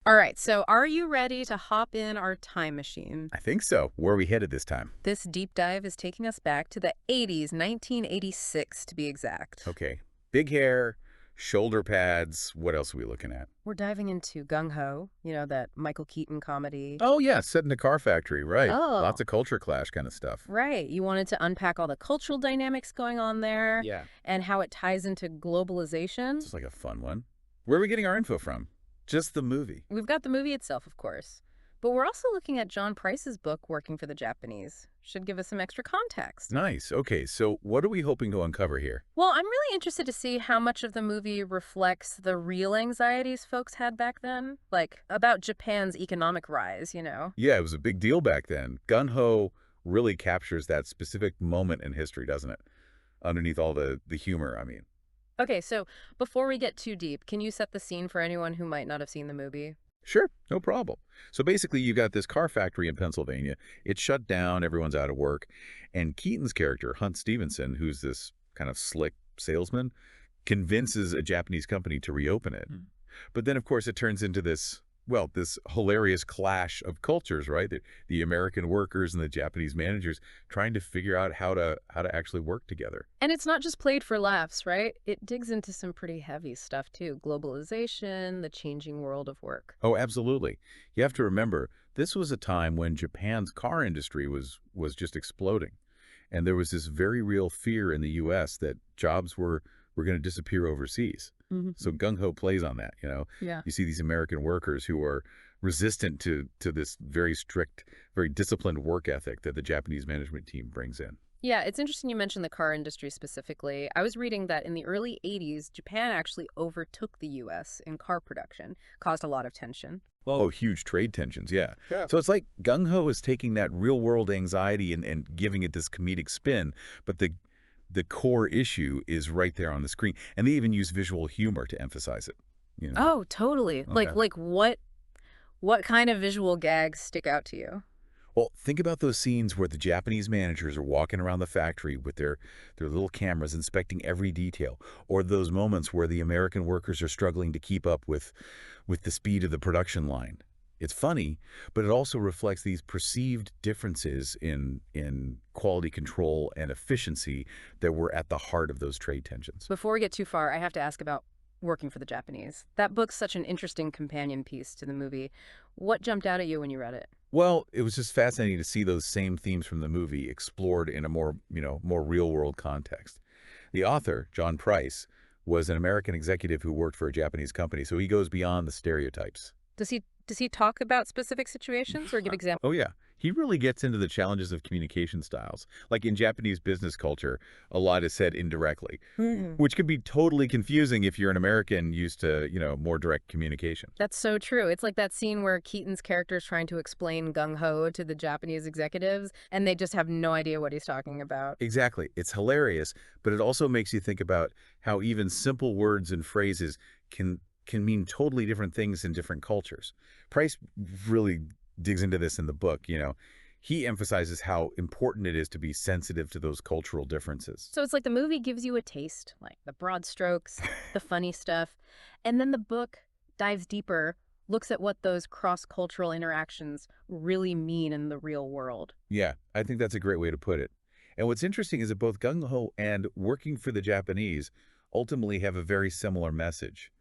All right, so are you ready to hop in our time machine? I think so. Where are we headed this time? This deep dive is taking us back to the 80s, 1986 to be exact. Okay. Big hair, shoulder pads. What else are we looking at? We're diving into Gung Ho, that Michael Keaton comedy. Oh, yeah, set in a car factory, right. Lots Oh, of culture clash kind of stuff. right. You wanted to unpack all the cultural dynamics going on there Yeah. and how it ties into globalization. This is like a fun one. Where are we getting our info from? Just the movie. We've got the movie itself, of course, but we're also looking at John Price's book, Working for the Japanese. Should give us some extra context. Nice. Okay, so what are we hoping to uncover here? Well, I'm really interested to see how much of the movie reflects the real anxieties folks had back then, like about Japan's economic rise. Yeah, it was a big deal back then. Gun Ho really captures that specific moment in history, doesn't it? Underneath all the humor, I mean. Okay, so before we get too deep, can you set the scene for anyone who might not have seen the movie? Sure, no problem. So basically, you've got this car factory in Pennsylvania. It's shut down, everyone's out of work. And Keaton's character, Hunt Stevenson, who's this kind of slick salesman, convinces a Japanese company to reopen it. But then, of course, it turns into this hilarious clash of cultures, right? The American workers and the Japanese managers trying to figure out how to actually work together. And it's not just played for laughs, right? It digs into some pretty heavy stuff too. Globalization, the changing world of work. Oh, absolutely. You have to remember, this was a time when Japan's car industry was just exploding. And there was this very real fear in the U.S. that jobs were going to disappear overseas. So Gung Ho plays on that, you know. Yeah. You see these American workers who are resistant to this very strict, very disciplined work ethic that the Japanese management team brings in. Yeah, it's interesting you mentioned the car industry specifically. I was reading that in the early 80s, Japan actually overtook the US in car production, caused a lot of tension. Oh, huge trade tensions, yeah. Yeah. So it's like Gung Ho is taking that real world anxiety and giving it this comedic spin, but the core issue is right there on the screen. And they even use visual humor to emphasize it, you know. Oh, totally. Okay. Like what kind of visual gags stick out to you? Well, think about those scenes where the Japanese managers are walking around the factory with their little cameras inspecting every detail, or those moments where the American workers are struggling to keep up with the speed of the production line. It's funny, but it also reflects these perceived differences in quality control and efficiency that were at the heart of those trade tensions. Before we get too far, I have to ask about Working for the Japanese. That book's such an interesting companion piece to the movie. What jumped out at you when you read it? Well, it was just fascinating to see those same themes from the movie explored in a more real-world context. The author, John Price, was an American executive who worked for a Japanese company, so he goes beyond the stereotypes. Does he talk about specific situations or give examples? Oh, yeah. He really gets into the challenges of communication styles. Like in Japanese business culture, a lot is said indirectly, which can be totally confusing if you're an American used to, more direct communication. That's so true. It's like that scene where Keaton's character is trying to explain gung ho to the Japanese executives, and they just have no idea what he's talking about. Exactly. It's hilarious, but it also makes you think about how even simple words and phrases can mean totally different things in different cultures. Price really digs into this in the book. He emphasizes how important it is to be sensitive to those cultural differences. So it's like the movie gives you a taste, like the broad strokes, the funny stuff, and then the book dives deeper, looks at what those cross-cultural interactions really mean in the real world. Yeah, I think that's a great way to put it. And what's interesting is that both Gung Ho and Working for the Japanese ultimately have a very similar message.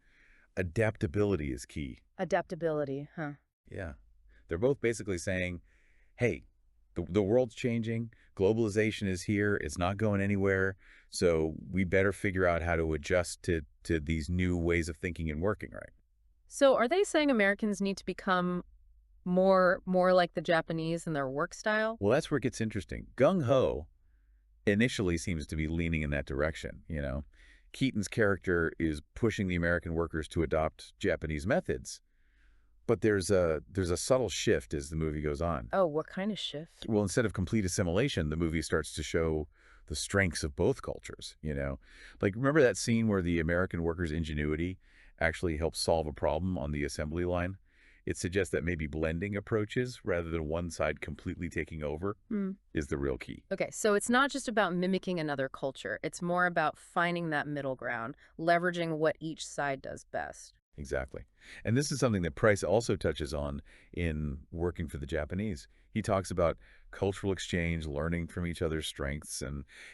Adaptability is key. Adaptability, huh? Yeah. They're both basically saying, hey, the world's changing, globalization is here, it's not going anywhere, so we better figure out how to adjust to these new ways of thinking and working, right? So are they saying Americans need to become more like the Japanese in their work style? Well, that's where it gets interesting. Gung Ho initially seems to be leaning in that direction. Keaton's character is pushing the American workers to adopt Japanese methods, but there's a subtle shift as the movie goes on. Oh, what kind of shift? Well, instead of complete assimilation, the movie starts to show the strengths of both cultures. Like, remember that scene where the American workers' ingenuity actually helps solve a problem on the assembly line? It suggests that maybe blending approaches rather than one side completely taking over is the real key. Okay, so it's not just about mimicking another culture. It's more about finding that middle ground, leveraging what each side does best. Exactly. And this is something that Price also touches on in Working for the Japanese. He talks about cultural exchange, learning from each other's strengths,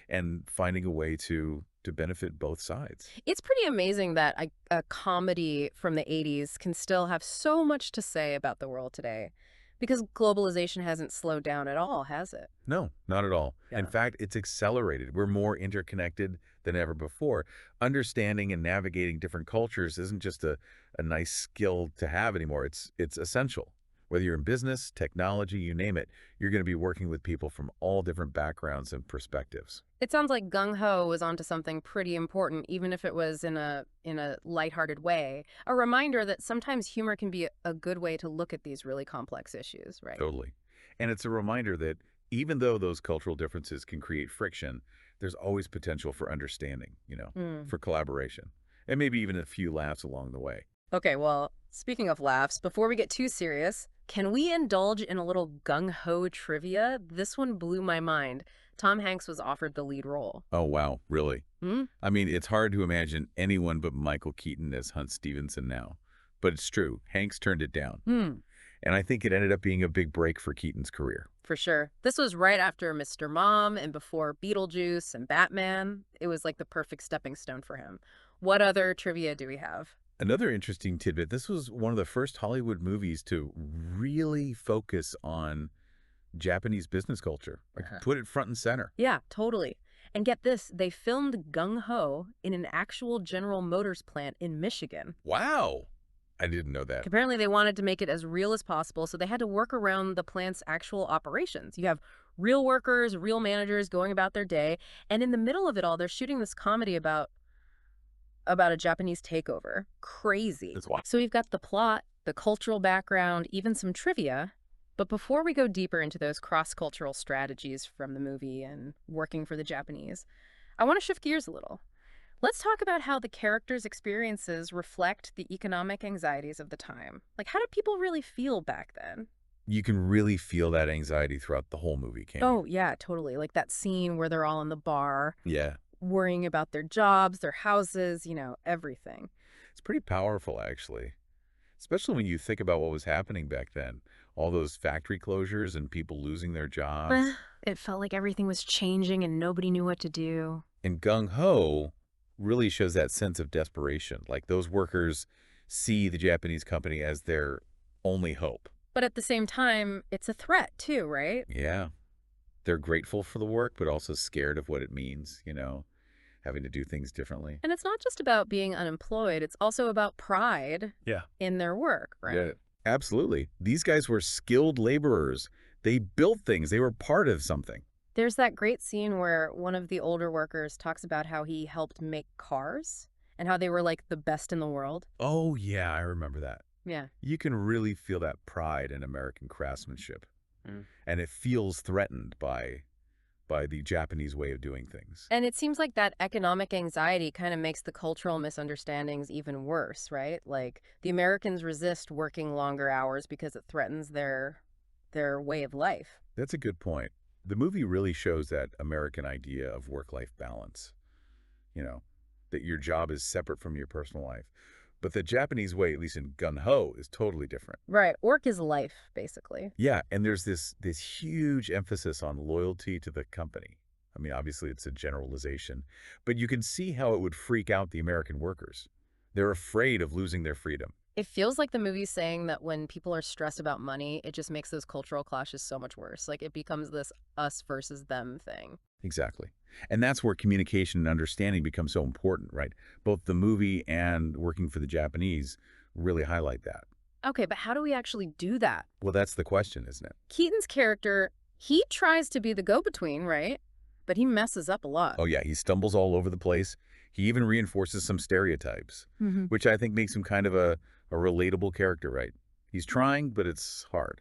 and finding a way to benefit both sides. It's pretty amazing that a comedy from the 80s can still have so much to say about the world today. Because globalization hasn't slowed down at all, has it? No, not at all. In Yeah. fact, it's accelerated. We're more interconnected than ever before. Understanding and navigating different cultures isn't just a nice skill to have anymore. It's essential. Whether you're in business, technology, you name it, you're going to be working with people from all different backgrounds and perspectives. It sounds like Gung Ho was onto something pretty important, even if it was in a lighthearted way. A reminder that sometimes humor can be a good way to look at these really complex issues, right? Totally. And it's a reminder that even though those cultural differences can create friction, there's always potential for understanding, Mm. for collaboration, and maybe even a few laughs along the way. Okay, well, speaking of laughs, before we get too serious, can we indulge in a little gung ho trivia? This one blew my mind. Tom Hanks was offered the lead role. Oh, wow, really? Hmm? I mean, it's hard to imagine anyone but Michael Keaton as Hunt Stevenson now. But it's true, Hanks turned it down. Hmm, And I think it ended up being a big break for Keaton's career. for sure. This was right after Mr. Mom and before Beetlejuice and Batman. It was like the perfect stepping stone for him. What other trivia do we have? Another interesting tidbit, this was one of the first Hollywood movies to really focus on Japanese business culture, like Uh-huh. put it front and center. Yeah, totally. And get this, they filmed Gung Ho in an actual General Motors plant in Michigan. Wow. I didn't know that. Apparently, they wanted to make it as real as possible, so they had to work around the plant's actual operations. You have real workers, real managers going about their day, and in the middle of it all, they're shooting this comedy about a Japanese takeover. Crazy. That's why. So we've got the plot, the cultural background, even some trivia. But before we go deeper into those cross-cultural strategies from the movie and working for the Japanese, I want to shift gears a little. Let's talk about how the characters' experiences reflect the economic anxieties of the time. Like, how did people really feel back then? You can really feel that anxiety throughout the whole movie, can't you? Oh, yeah, totally. Like that scene where they're all in the bar, Yeah. worrying about their jobs, their houses, everything. It's pretty powerful, actually, especially when you think about what was happening back then. All those factory closures and people losing their Eh, jobs. it felt like everything was changing and nobody knew what to do. And Gung Ho really shows that sense of desperation. Like those workers see the Japanese company as their only hope. But at the same time, it's a threat too, right? Yeah. They're grateful for the work, but also scared of what it means, having to do things differently. And it's not just about being unemployed, it's also about pride Yeah. in their work, Yeah, right? absolutely. These guys were skilled laborers. They built things. They were part of something. There's that great scene where one of the older workers talks about how he helped make cars and how they were like the best in the world. Oh, yeah, I remember that. Yeah. You can really feel that pride in American craftsmanship, Mm. and it feels threatened by the Japanese way of doing things. And it seems like that economic anxiety kind of makes the cultural misunderstandings even worse, right? Like the Americans resist working longer hours because it threatens their way of life. That's a good point. The movie really shows that American idea of work-life balance, you know, that your job is separate from your personal life. But the Japanese way, at least in Gun Ho, is totally different. Right. Work is life, basically. Yeah, and there's this huge emphasis on loyalty to the company. I mean, obviously it's a generalization, but you can see how it would freak out the American workers. They're afraid of losing their freedom. It feels like the movie's saying that when people are stressed about money, it just makes those cultural clashes so much worse. Like it becomes this us versus them thing. Exactly. And that's where communication and understanding become so important, right? Both the movie and Working for the Japanese really highlight that. Okay, but how do we actually do that? Well, that's the question, isn't it? Keaton's character, he tries to be the go-between, right? But he messes up a lot. Oh, yeah, he stumbles all over the place. He even reinforces some stereotypes, Hmm. which I think makes him kind of a relatable character, right? He's trying, but it's hard.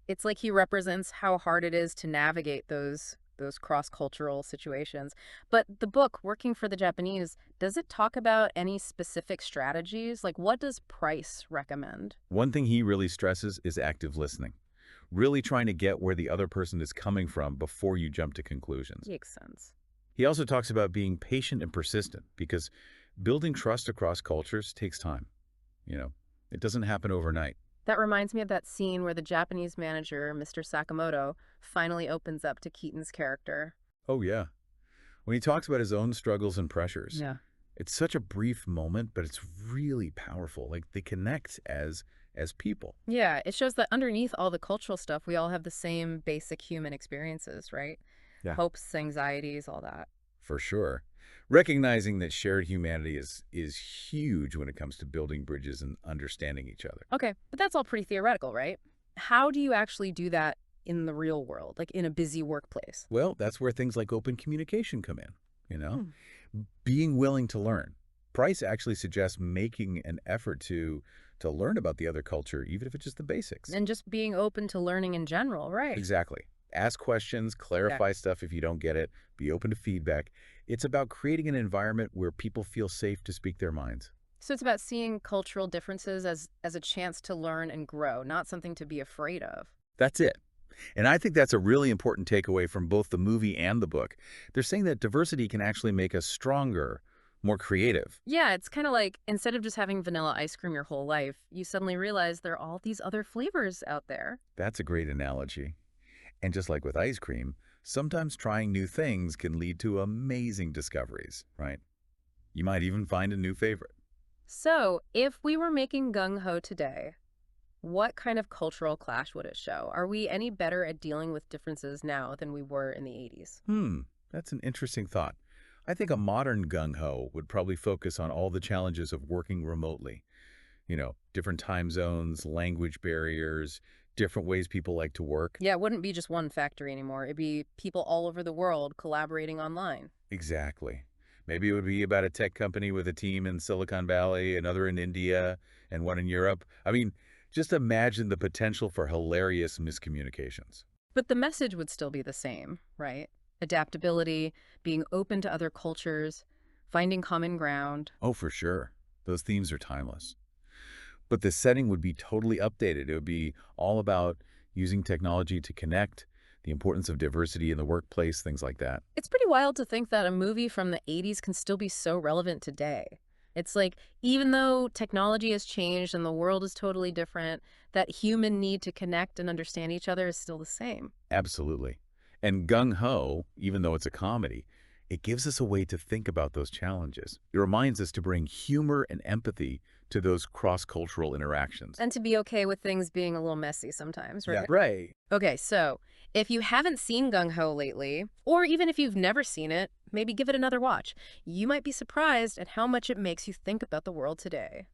It's like he represents how hard it is to navigate those cross-cultural situations. But the book, Working for the Japanese, does it talk about any specific strategies? Like what does Price recommend? One thing he really stresses is active listening, really trying to get where the other person is coming from before you jump to conclusions. Makes sense. He also talks about being patient and persistent because building trust across cultures takes time. You know, it doesn't happen overnight. That reminds me of that scene where the Japanese manager, Mr. Sakamoto, finally opens up to Keaton's character. Oh, yeah. When he talks about his own struggles and pressures, Yeah. it's such a brief moment, but it's really powerful. Like they connect as people. Yeah, it shows that underneath all the cultural stuff, we all have the same basic human experiences, right? Yeah. Hopes, anxieties, all that. For sure. Recognizing that shared humanity is huge when it comes to building bridges and understanding each other. Okay, but that's all pretty theoretical, right? How do you actually do that in the real world, like in a busy workplace? Well, that's where things like open communication come in, you know? Hmm. Being willing to learn. Price actually suggests making an effort to learn about the other culture, even if it's just the basics. And just being open to learning in general, right? Exactly. Ask questions, clarify Exactly. stuff if you don't get it, be open to feedback. It's about creating an environment where people feel safe to speak their minds. So it's about seeing cultural differences as a chance to learn and grow, not something to be afraid of. That's it. And I think that's a really important takeaway from both the movie and the book. They're saying that diversity can actually make us stronger, more creative. Yeah, it's kind of like instead of just having vanilla ice cream your whole life, you suddenly realize there are all these other flavors out there. That's a great analogy. And just like with ice cream, sometimes trying new things can lead to amazing discoveries, right? You might even find a new favorite. So, if we were making Gung Ho today, what kind of cultural clash would it show? Are we any better at dealing with differences now than we were in the 80s? That's an interesting thought. I think a modern gung ho would probably focus on all the challenges of working remotely. Different time zones, language barriers, different ways people like to work. Yeah, it wouldn't be just one factory anymore. It'd be people all over the world collaborating online. Exactly. Maybe it would be about a tech company with a team in Silicon Valley, another in India, and one in Europe. I mean, just imagine the potential for hilarious miscommunications. But the message would still be the same, right? Adaptability, being open to other cultures, finding common ground. Oh, for sure. Those themes are timeless. But the setting would be totally updated. It would be all about using technology to connect, the importance of diversity in the workplace, things like that. It's pretty wild to think that a movie from the 80s can still be so relevant today. It's like, even though technology has changed and the world is totally different, that human need to connect and understand each other is still the same. Absolutely. And Gung Ho, even though it's a comedy, it gives us a way to think about those challenges. It reminds us to bring humor and empathy to those cross-cultural interactions. And to be okay with things being a little messy sometimes, Yeah, right? right. Okay, so if you haven't seen Gung Ho lately, or even if you've never seen it, maybe give it another watch. You might be surprised at how much it makes you think about the world today.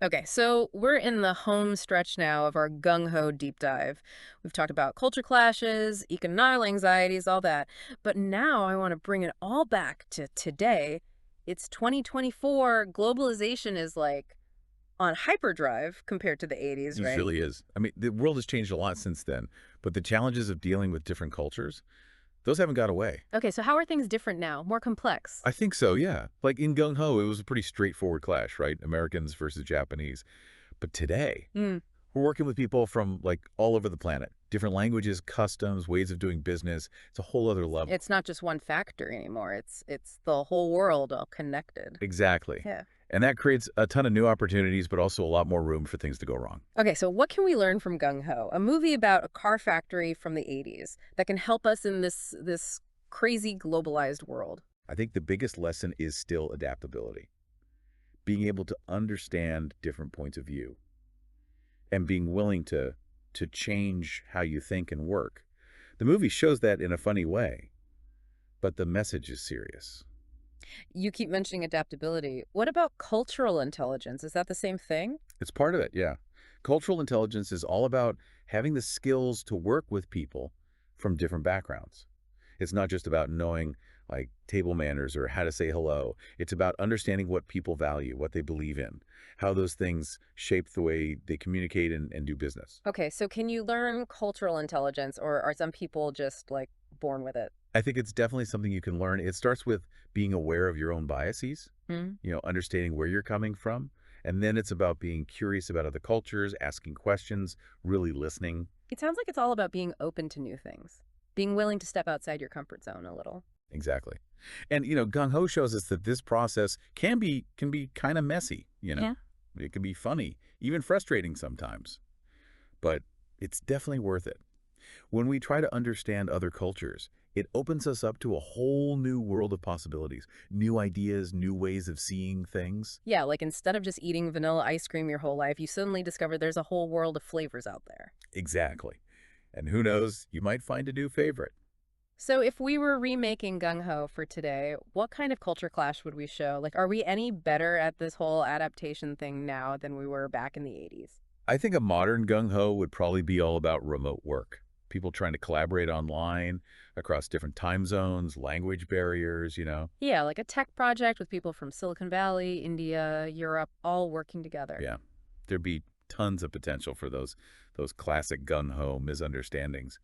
Okay, so we're in the home stretch now of our gung ho deep dive. We've talked about culture clashes, economic anxieties, all that. But now I want to bring it all back to today. It's 2024. Globalization is like on hyperdrive compared to the 80s, It right? really is. I mean, the world has changed a lot since then, but the challenges of dealing with different cultures, those haven't got away. Okay, so how are things different now? More complex? I think so, yeah. Like in Gung Ho, it was a pretty straightforward clash, right? Americans versus Japanese. But today, Hmm. we're working with people from like all over the planet. Different languages, customs, ways of doing business. It's a whole other level. It's not just one factor anymore. It's the whole world all connected. Exactly. Yeah. And that creates a ton of new opportunities, but also a lot more room for things to go wrong. Okay, so what can we learn from Gung Ho, a movie about a car factory from the 80s that can help us in this crazy globalized world? I think the biggest lesson is still adaptability. Being able to understand different points of view and being willing to change how you think and work. The movie shows that in a funny way, but the message is serious. You keep mentioning adaptability. What about cultural intelligence? Is that the same thing? It's part of it, yeah. Cultural intelligence is all about having the skills to work with people from different backgrounds. It's not just about knowing like table manners or how to say hello. It's about understanding what people value, what they believe in, how those things shape the way they communicate and do business. Okay, so can you learn cultural intelligence, or are some people just like born with it? I think it's definitely something you can learn. It starts with being aware of your own biases, Hmm? understanding where you're coming from. And then it's about being curious about other cultures, asking questions, really listening. It sounds like it's all about being open to new things, being willing to step outside your comfort zone a little. Exactly. And, Gung Ho shows us that this process can be kind of messy. Yeah. It can be funny, even frustrating sometimes, but it's definitely worth it. When we try to understand other cultures, it opens us up to a whole new world of possibilities, new ideas, new ways of seeing things. Yeah, like instead of just eating vanilla ice cream your whole life, you suddenly discover there's a whole world of flavors out there. Exactly. And who knows, you might find a new favorite. So if we were remaking Gung Ho for today, what kind of culture clash would we show? Like, are we any better at this whole adaptation thing now than we were back in the 80s? I think a modern gung ho would probably be all about remote work. People trying to collaborate online across different time zones, language barriers. Yeah, like a tech project with people from Silicon Valley, India, Europe, all working together. Yeah. There'd be tons of potential for those classic gung ho misunderstandings.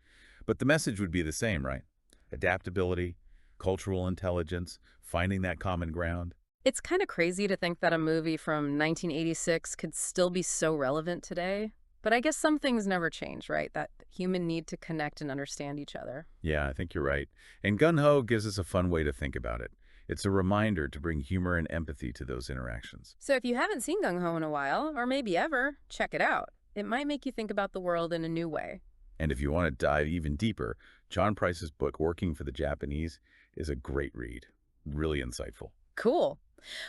But the message would be the same, right? Adaptability, cultural intelligence, finding that common ground. It's kind of crazy to think that a movie from 1986 could still be so relevant today. But I guess some things never change, right? That human need to connect and understand each other. Yeah, I think you're right. And gung ho gives us a fun way to think about it. It's a reminder to bring humor and empathy to those interactions. So if you haven't seen Gung Ho in a while, or maybe ever, check it out. It might make you think about the world in a new way. And if you want to dive even deeper, John Price's book, Working for the Japanese, is a great read. Really insightful. Cool.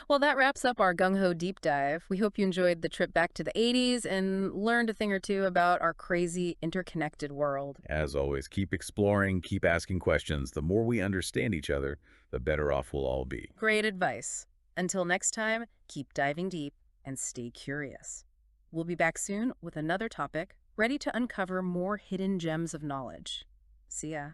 Well, that wraps up our Gung Ho deep dive. We hope you enjoyed the trip back to the 80s and learned a thing or two about our crazy, interconnected world. As always, keep exploring, keep asking questions. The more we understand each other, the better off we'll all be. Great advice. Until next time, keep diving deep and stay curious. We'll be back soon with another topic, ready to uncover more hidden gems of knowledge. See ya.